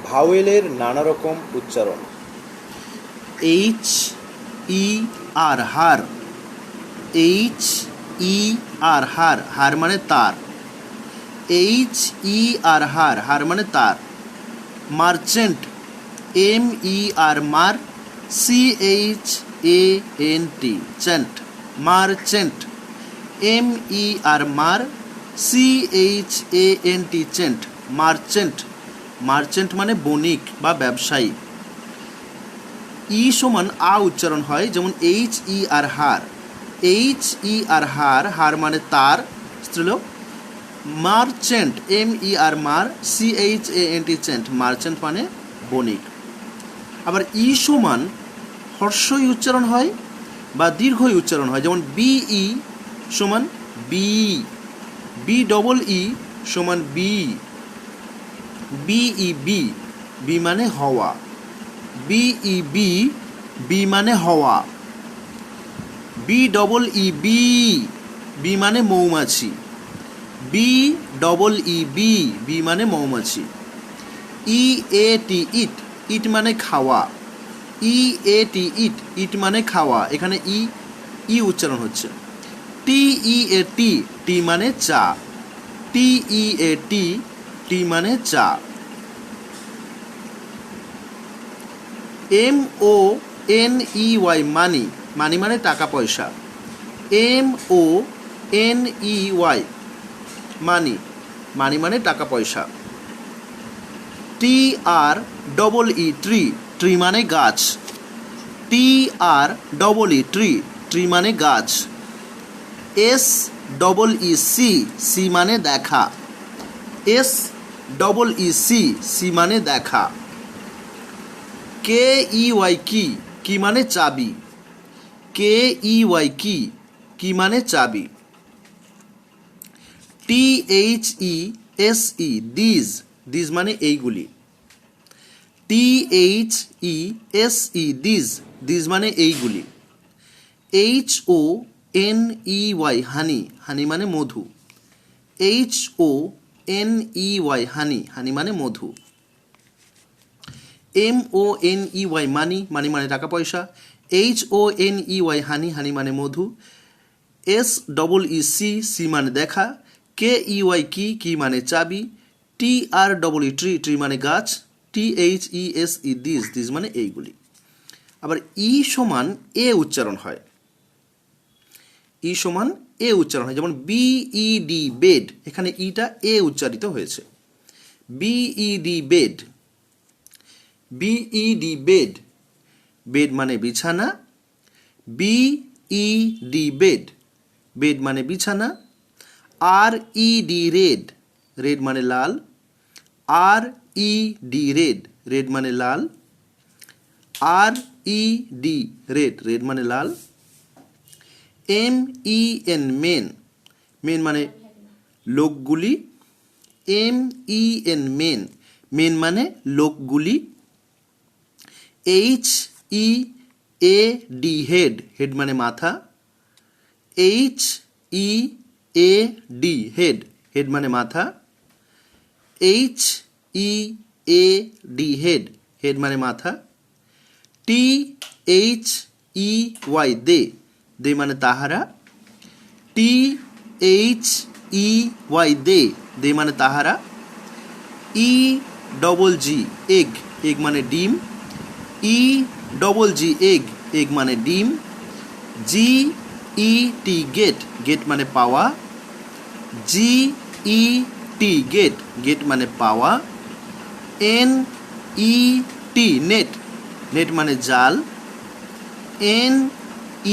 ভাওয়েলের নানা রকম উচ্চারণ। এইচ ই আর হার, H E R her, her মানে তার, H E R her, her মানে তার। মার্চেন্ট, এম ই আর মার, C H A N T, saint, merchant, M E R মার, C H A N T, saint, merchant. Merchant মানে বণিক বা ব্যবসায়ী। ই সমান আ উচ্চারণ হয়, যেমন এইচ ই আর হার, H E R her, her মানে তার, স্ত্রীলোক। মার্চেন্ট, এম ই আর মার, C H A N T, saint, merchant মানে বণিক। আবার ই সমান হর্ষই উচ্চারণ হয় বা দীর্ঘই উচ্চারণ হয়, যেমন বিই সমান বি, বি ডবল ই সমান বি, বিই বি, বি মানে হওয়া, বিই বি, বি মানে হওয়া। B double E bee, B মানে মৌমাছি, B double E bee, B মানে মৌমাছি। ই এ টি ইট, ইট মানে খাওয়া, ই এ টি ইট, ইট মানে খাওয়া, এখানে ই উচ্চারণ হচ্ছে। টি ই এ টি, টি মানে চা, টি ই এ টি, টি মানে চা। M O N E Y, money, money মানে টাকা পয়সা, M O N E Y, money, money মানে টাকা পয়সা। T R double E, tree, tree মানে গাছ, T R double E, tree, tree মানে গাছ। S double E see, see মানে দেখা, S double E see, see মানে দেখা। কে ই ওয়াই, কি, কি মানে চাবি, কে ই ওয়াই, কি, কি মানে চাবি। T H E S E, these, these মানে এইগুলি, T H E S E, these, these মানে এইগুলি। H O N E Y, honey, honey মানে মধু, H O N E Y, honey, honey মানে মধু। M O N E Y, money, money মানে টাকা পয়সা, H O N E Y, honey, honey মানে মধু। S double E see, see মানে দেখা, কে ই ওয়াই, কি, কি মানে চাবি, টি R double E, tree, tree মানে গাছ, টি H E S E, this, this মানে এইগুলি। আবার ই সমান এ উচ্চারণ হয়, ই সমান এ উচ্চারণ হয়, যেমন বিই ডি, বেড, এখানে ইটা এ উচ্চারিত হয়েছে, B E D, bed, B E D, bed, bed মানে বিছানা, বিই ডি, বেড, বেড মানে বিছানা। R E D, red, red মানে লাল, R E D, red, red মানে লাল, R E D, red, red মানে লাল। M E N, men, men মানে লোকগুলি, M E N, men, men মানে লোকগুলি। H E A D, head, head মানে মাথা, H E A D, head, head মানে মাথা। H E A D, head, head মানে মাথা। টি এইচ ই ওয়াই, দে, দে মানে তাহারা, টি এইচ ই ওয়াই, দে, দে মানে তাহারা। E double G, egg, egg মানে ডিম, E double G, egg, egg মানে ডিম। জি ই টি, গেট, গেট মানে পাওয়া, জি ই টি, গেট, গেট মানে পাওয়া। N E T, net, net মানে জাল, N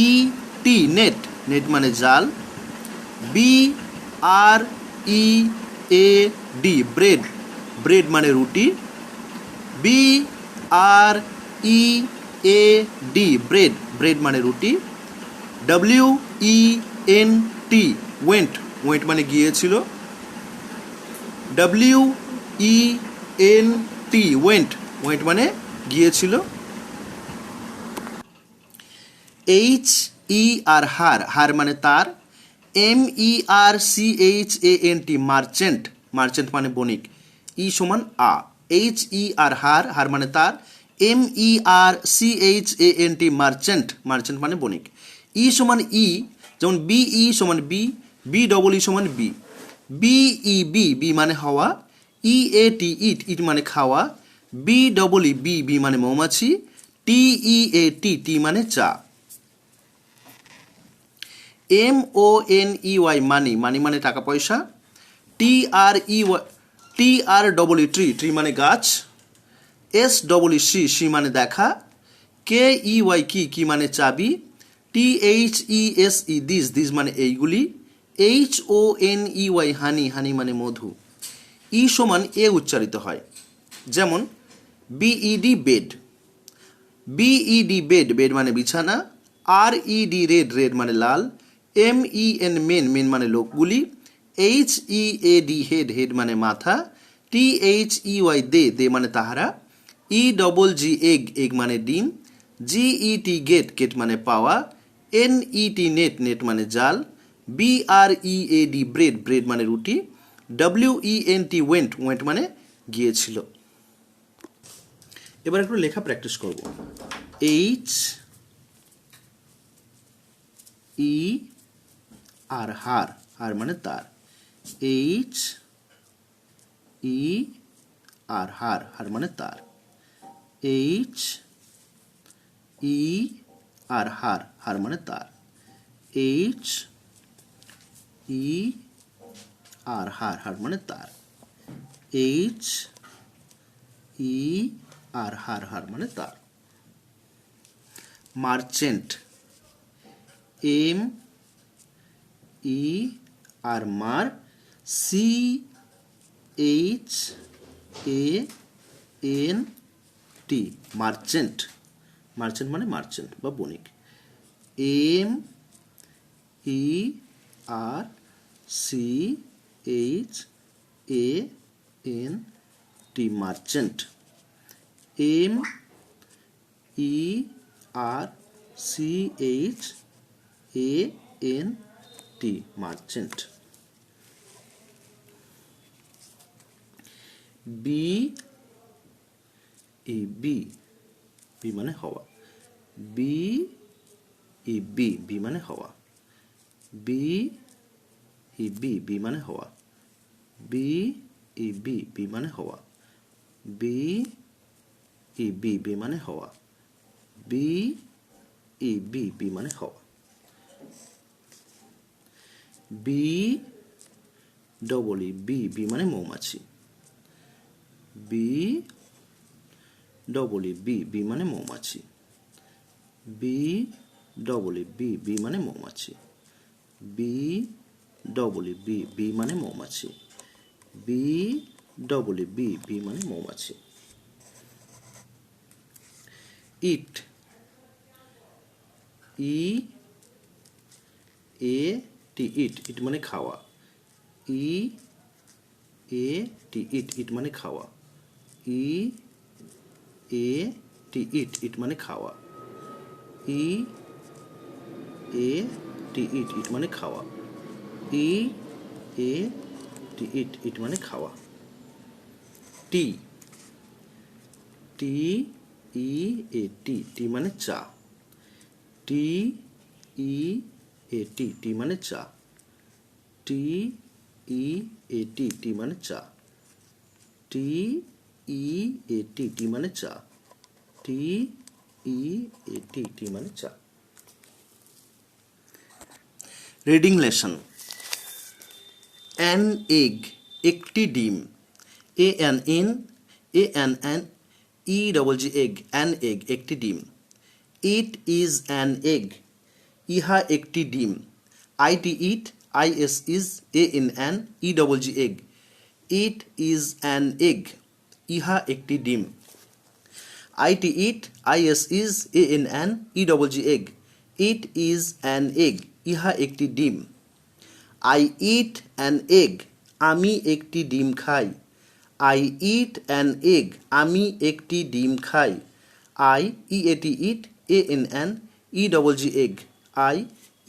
E T, net, net মানে জাল। B R E A D, bread, bread মানে রুটি, B R E A D, bread, bread মানে রুটি। W E N T, went, went মানে গিয়েছিল, W E N T, went, went মানে গিয়েছিল। H E R her, her মানে তার, M E R C H A N T, merchant, merchant মানে বণিক। ই সমান আ। HER হার, হার মানে তার, MERCHANT মার্চেন্ট, মার্চেন্ট মানে বণিক। ই সমান ই, যেমন BE সমান বি, BEE সমান বি, BEB বি মানে হওয়া, EAT ইট, ইট মানে খাওয়া, BEE বি মানে মৌমাছি, TEAT টি মানে চা। MONEY মানি, মানি মানে টাকা পয়সা, TREE ট্রি মানে গাছ, SEE মানে দেখা, KEY কি মানে চাবি, THESE দিস মানে এইগুলি, HONEY হানি, হানি মানে মধু। ই সমান এ উচ্চারিত হয়, যেমন BED বেড, বেড, বেড মানে বিছানা, RED রেড মানে লাল, MEN মেন মানে লোকগুলি, HEAD হেড মানে মাথা, THEY দে মানে তাহারা, EGG এগ মানে ডিম, GET গেট মানে পাওয়া, NET নেট মানে জাল, BREAD ব্রেড মানে রুটি, WENT ওয়েন্ট মানে গিয়েছিল। এবার একটু লেখা প্র্যাকটিস করব। HER হার, হার মানে তার, HER হার, হার মানে তার, HER হার, হার মানে তার, HER হার, হার মানে তার, HER হার, হার মানে তার। মার্চেন্ট, MER মার, CHANT মার্চেন্ট, মার্চেন্ট মানে মার্চেন্ট বা বণিক, MERCHANT merchant, MERCHANT merchant. BEB be মানে হওয়া, BEB বি মানে হওয়া, BEB বি মানে হওয়া, BEB বি মানে হওয়া, BEB বি মানে হওয়া, BEB বি মানে হওয়া। BEE মানে মৌমাছি, BEE মানে মৌমাছি, BEE মানে মৌমাছি, BEE মানে মৌমাছি, BEE মানে মৌমাছি। ইট, EAT ইট মানে খাওয়া, EAT ইট মানে খাওয়া, EAT ইট মানে খাওয়া, EAT ইট মানে খাওয়া, EAT ইট মানে খাওয়া। টি, TEAT মানে চা, TEAT মানে চা, TEAT মানে চা, TEAT মানে চা, TEAT মানে চা। Reading lesson. অ্যান এগ একটি ডিম, ANN EGG egg, an egg একটি ডিম। ইট ইজ অ্যান এগ ইহা একটি ডিম, IT it, IS is, ANN EGG egg, it is an egg ইহা একটি ডিম। IT it, IS is, ANN EGG egg, it is an egg ইহা একটি ডিম। I eat an egg আমি একটি ডিম খাই, I eat an egg আমি একটি ডিম খাই। I EAT eat, ANN EGG egg, I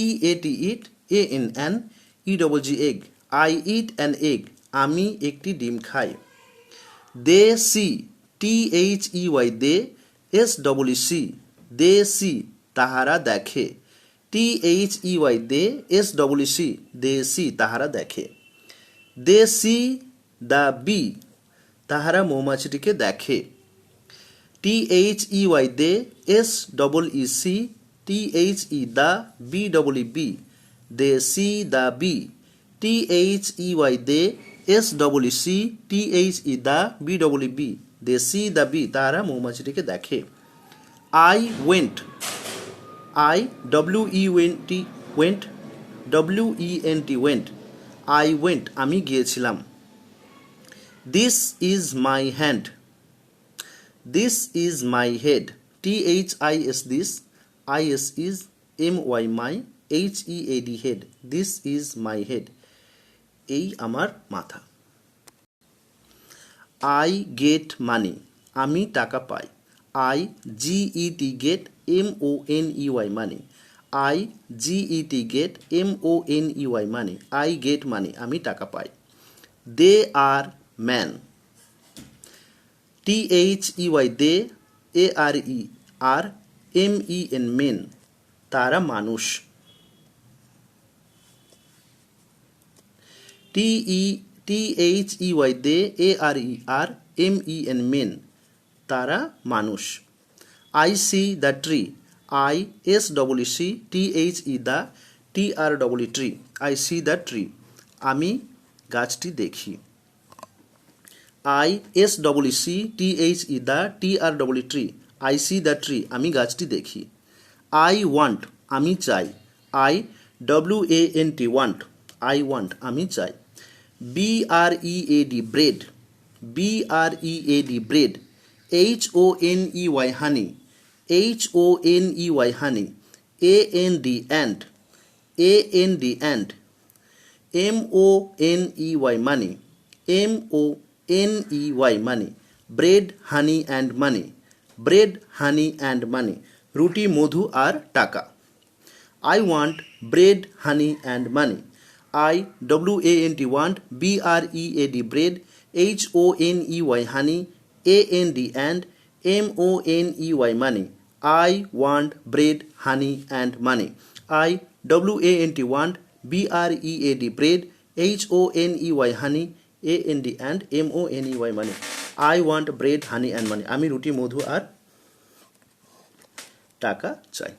EAT eat, ANN EGG egg, I eat an egg আমি একটি ডিম খাই। They see, THEY, they, SEEC, they see, তাহারা দেখে, THEY, they, SEEC, they see, তাহারা দেখে। দে সি দ্য বি, তাহারা মৌমাছিটিকে দেখে, THEY, they, SEEC, THE, the, BEE, they see the bee, THEY, they, SEEC, THE, the, BEE, they see the bee, তাহারা মৌমাছিটিকে দেখে। I went, went, went, I went, আমি গিয়েছিলাম। This is my hand, this is my head, THIS, this, IS is MY, my, HEAD, head, this is my head, এই আমার মাথা। I get money, আমি টাকা পাই, GET, get, MONEY, money, GET, get, MONEY, money, I get money, আমি টাকা পাই। They are man, THEY, they, ARE, MEN, men, তারা মানুষ। THEY, they, ARE, MEN, men, তারা মানুষ। I see the tree, ISEEC, THE, the, TREE, tree, I see the tree, আমি গাছটি দেখি। ISEEC, THE, the, TREE, tree, I see the tree, আমি গাছটি দেখি। I want, আমি চাই, IWANT, want, I want, আমি চাই। BREAD, bread, BREAD, bread, HONEY, honey, HONEY, honey, AND, ant, AND, ant, MONEY, money, MONEY, money, bread, honey and money, bread, honey and money, রুটি, মধু আর টাকা। I want bread, honey and money, IWANT, want, BREAD, bread, HONEY, honey, AND, and, MONEY, money, I want bread, honey and money, IWANT, want, BREAD, bread, HONEY, honey, AND, and, MONEY, money, I want bread, honey and money, আমি রুটি, মধু আর টাকা চাই।